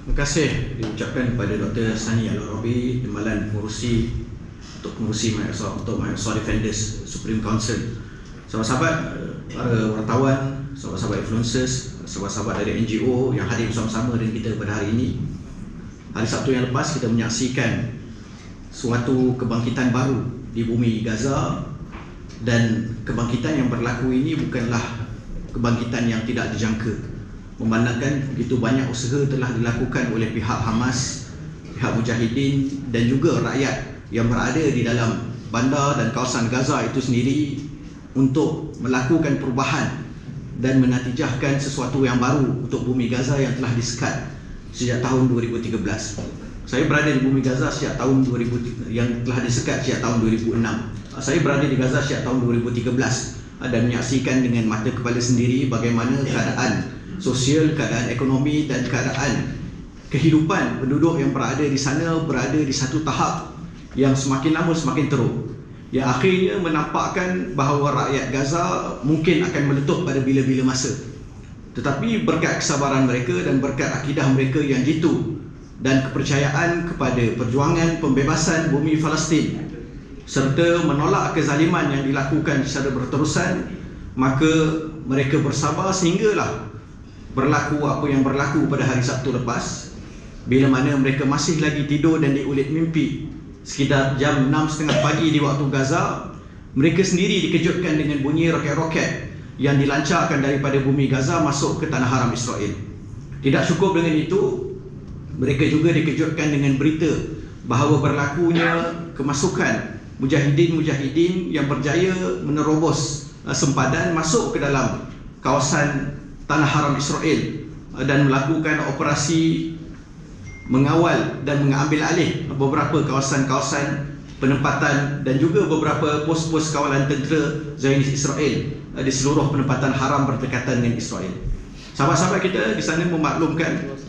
Terima kasih diucapkan kepada Dr. Sani Al-Arabi, Timbalan Pengurusi untuk pengurusi Microsoft Defenders Supreme Council. Sahabat-sahabat, para wartawan, sahabat-sahabat influencers, sahabat-sahabat dari NGO yang hadir bersama-sama dengan kita pada hari ini. Hari Sabtu yang lepas kita menyaksikan suatu kebangkitan baru di bumi Gaza, dan kebangkitan yang berlaku ini bukanlah kebangkitan yang tidak dijangka, memandangkan begitu banyak usaha telah dilakukan oleh pihak Hamas, pihak Mujahidin dan juga rakyat yang berada di dalam bandar dan kawasan Gaza itu sendiri untuk melakukan perubahan dan menatijahkan sesuatu yang baru untuk bumi Gaza yang telah disekat sejak tahun 2013. Saya berada di bumi Gaza sejak tahun 2000, yang telah disekat sejak tahun 2006. Saya berada di Gaza sejak tahun 2013 dan menyaksikan dengan mata kepala sendiri bagaimana keadaan sosial, keadaan ekonomi dan keadaan kehidupan penduduk yang berada di sana berada di satu tahap yang semakin lama semakin teruk, yang akhirnya menampakkan bahawa rakyat Gaza mungkin akan meletup pada bila-bila masa. Tetapi berkat kesabaran mereka dan berkat akidah mereka yang jitu dan kepercayaan kepada perjuangan pembebasan bumi Palestin serta menolak kezaliman yang dilakukan secara berterusan, maka mereka bersabar sehinggalah berlaku apa yang berlaku pada hari Sabtu lepas, bila mana mereka masih lagi tidur dan diulit mimpi. Sekitar jam 6.30 pagi di waktu Gaza, mereka sendiri dikejutkan dengan bunyi roket-roket yang dilancarkan daripada bumi Gaza masuk ke tanah haram Israel. Tidak cukup dengan itu, mereka juga dikejutkan dengan berita bahawa berlakunya kemasukan mujahidin yang berjaya menerobos sempadan masuk ke dalam kawasan tanah haram Israel dan melakukan operasi mengawal dan mengambil alih beberapa kawasan-kawasan penempatan dan juga beberapa pos-pos kawalan tentera Zionis Israel di seluruh penempatan haram berdekatan dengan Israel. Sahabat-sahabat kita di sana memaklumkan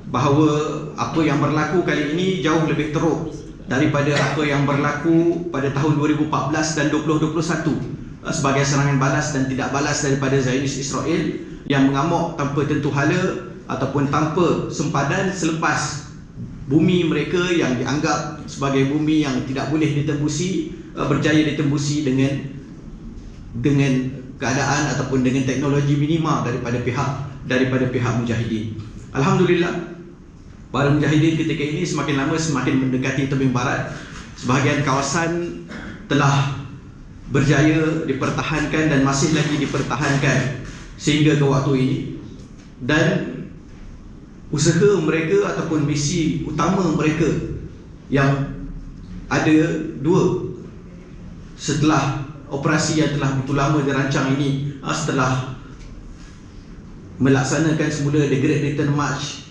bahawa apa yang berlaku kali ini jauh lebih teruk daripada apa yang berlaku pada tahun 2014 dan 2021 sebagai serangan balas dan tidak balas daripada Zionis Israel yang mengamuk tanpa tentu hala ataupun tanpa sempadan selepas bumi mereka yang dianggap sebagai bumi yang tidak boleh ditembusi berjaya ditembusi dengan keadaan ataupun dengan teknologi minima daripada pihak Mujahidin. Alhamdulillah, para Mujahidin ketika ini semakin lama semakin mendekati tebing barat. Sebahagian kawasan telah berjaya dipertahankan dan masih lagi dipertahankan sehingga ke waktu ini, dan usaha mereka ataupun misi utama mereka yang ada dua setelah operasi yang telah begitu lama dirancang ini, setelah melaksanakan semula The Great Return March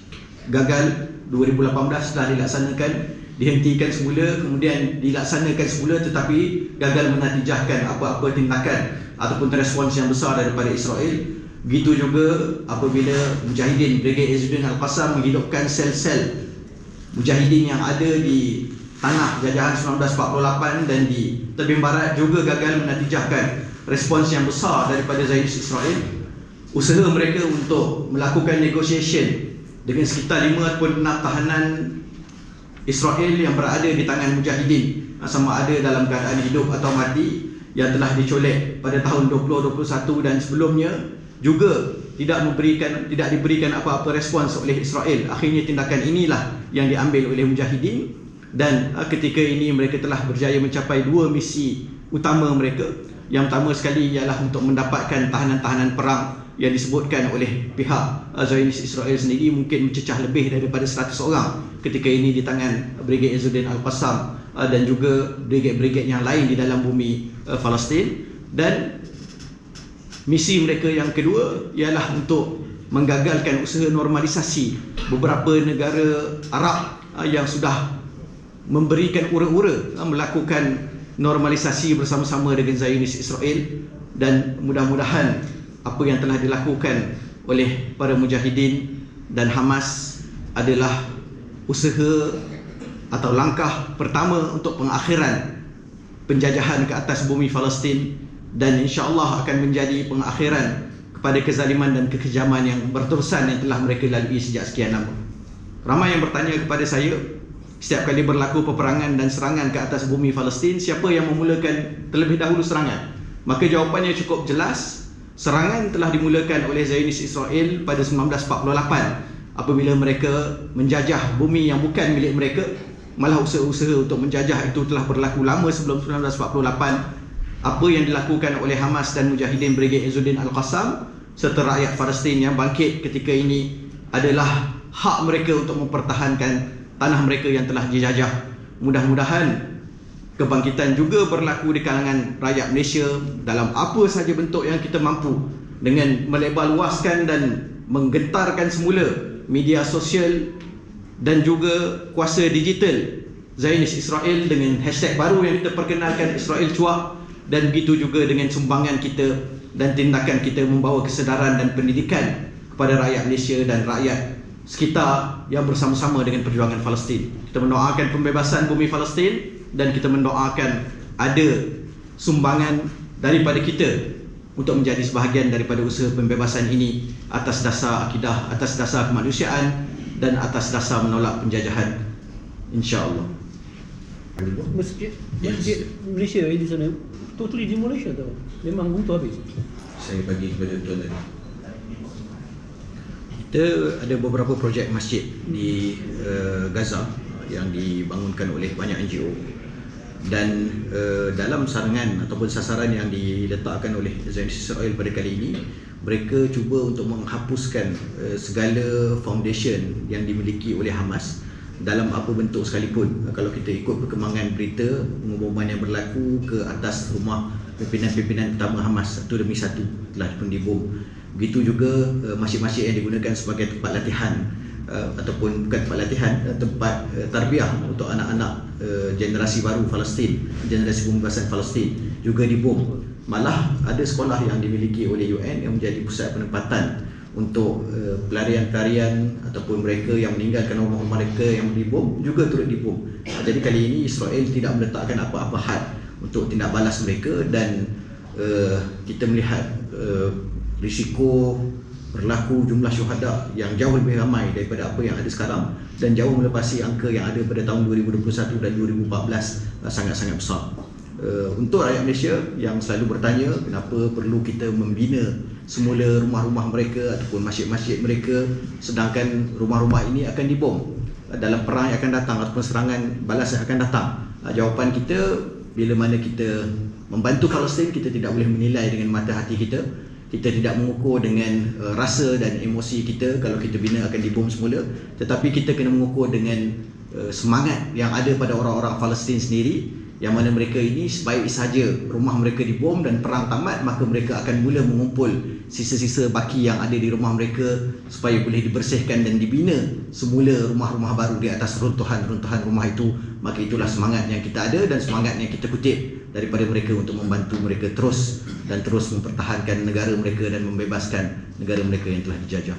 gagal 2018, telah dilaksanakan, dihentikan semula, kemudian dilaksanakan semula tetapi gagal menatijahkan apa-apa tindakan ataupun respons yang besar daripada Israel. Begitu juga apabila Mujahidin Brigade Izzuddin Al-Qassam menghidupkan sel-sel Mujahidin yang ada di tanah jajahan 1948 dan di tebing barat juga gagal menatijahkan respons yang besar daripada Zionis Israel. Usaha mereka untuk melakukan negotiation dengan sekitar 5 ataupun 6 tahanan Israel yang berada di tangan Mujahidin, sama ada dalam keadaan hidup atau mati, yang telah dicolek pada tahun 2021 dan sebelumnya, juga tidak diberikan apa-apa respons oleh Israel. Akhirnya tindakan inilah yang diambil oleh Mujahidin, dan ketika ini mereka telah berjaya mencapai dua misi utama mereka. Yang pertama sekali ialah untuk mendapatkan tahanan-tahanan perang yang disebutkan oleh pihak Zionis Israel sendiri mungkin mencecah lebih daripada 100 orang ketika ini di tangan Brigade Izzuddin Al-Qassam dan juga brigade-brigade yang lain di dalam bumi Palestin. Dan misi mereka yang kedua ialah untuk menggagalkan usaha normalisasi beberapa negara Arab yang sudah memberikan ura-ura melakukan normalisasi bersama-sama dengan Zionis Israel, dan mudah-mudahan apa yang telah dilakukan oleh para Mujahidin dan Hamas adalah usaha atau langkah pertama untuk pengakhiran penjajahan ke atas bumi Palestin, dan insya-Allah akan menjadi pengakhiran kepada kezaliman dan kekejaman yang berterusan yang telah mereka lalui sejak sekian lama. Ramai yang bertanya kepada saya, setiap kali berlaku peperangan dan serangan ke atas bumi Palestin, siapa yang memulakan terlebih dahulu serangan? Maka jawapannya cukup jelas. Serangan telah dimulakan oleh Zionis Israel pada 1948 apabila mereka menjajah bumi yang bukan milik mereka. Malah usaha-usaha untuk menjajah itu telah berlaku lama sebelum 1948. Apa yang dilakukan oleh Hamas dan Mujahidin Brigade Izzuddin Al-Qassam serta rakyat Palestin yang bangkit ketika ini adalah hak mereka untuk mempertahankan tanah mereka yang telah dijajah. Mudah-mudahan kebangkitan juga berlaku di kalangan rakyat Malaysia dalam apa sahaja bentuk yang kita mampu, dengan melebar luaskan dan menggentarkan semula media sosial dan juga kuasa digital Zionis Israel dengan hashtag baru yang kita perkenalkan, Israel Cuak, dan begitu juga dengan sumbangan kita dan tindakan kita membawa kesedaran dan pendidikan kepada rakyat Malaysia dan rakyat sekitar yang bersama-sama dengan perjuangan Palestin. Kita mendoakan pembebasan bumi Palestin dan kita mendoakan ada sumbangan daripada kita untuk menjadi sebahagian daripada usaha pembebasan ini atas dasar akidah, atas dasar kemanusiaan dan atas dasar menolak penjajahan, insya-Allah. Masjid Malaysia di sana totally demolished atau memang runtuh habis? Saya bagi kepada tuan tadi. Kita ada beberapa projek masjid di Gaza yang dibangunkan oleh banyak NGO, dan dalam sarangan ataupun sasaran yang diletakkan oleh Zionis Israel pada kali ini, mereka cuba untuk menghapuskan segala foundation yang dimiliki oleh Hamas dalam apa bentuk sekalipun. Kalau kita ikut perkembangan berita, pengumuman yang berlaku ke atas rumah pimpinan-pimpinan utama Hamas satu demi satu telah pun dibom. Begitu juga masjid-masjid yang digunakan sebagai tempat latihan ataupun bukan tempat latihan, tempat tarbiyah untuk anak-anak generasi baru Palestin, generasi pembebasan Palestin juga dibom. Malah ada sekolah yang dimiliki oleh UN yang menjadi pusat penempatan untuk pelarian-pelarian ataupun mereka yang meninggalkan rumah mereka yang dibom juga turut dibom. Jadi kali ini Israel tidak meletakkan apa-apa had untuk tindak balas mereka, dan kita melihat risiko berlaku jumlah syuhada yang jauh lebih ramai daripada apa yang ada sekarang dan jauh melepasi angka yang ada pada tahun 2021 dan 2014 sangat-sangat besar. Untuk rakyat Malaysia yang selalu bertanya kenapa perlu kita membina semula rumah-rumah mereka ataupun masjid-masjid mereka sedangkan rumah-rumah ini akan dibom dalam perang yang akan datang ataupun serangan balas yang akan datang. Jawapan kita, bila mana kita membantu Palestin, kita tidak boleh menilai dengan mata hati kita. Kita tidak mengukur dengan rasa dan emosi kita kalau kita bina akan dibom semula, tetapi kita kena mengukur dengan semangat yang ada pada orang-orang Palestin sendiri, yang mana mereka ini sebaik saja rumah mereka dibom dan perang tamat, maka mereka akan mula mengumpul sisa-sisa baki yang ada di rumah mereka supaya boleh dibersihkan dan dibina semula rumah-rumah baru di atas runtuhan-runtuhan rumah itu. Maka itulah semangat yang kita ada dan semangat yang kita kutip daripada mereka untuk membantu mereka terus mempertahankan negara mereka dan membebaskan negara mereka yang telah dijajah.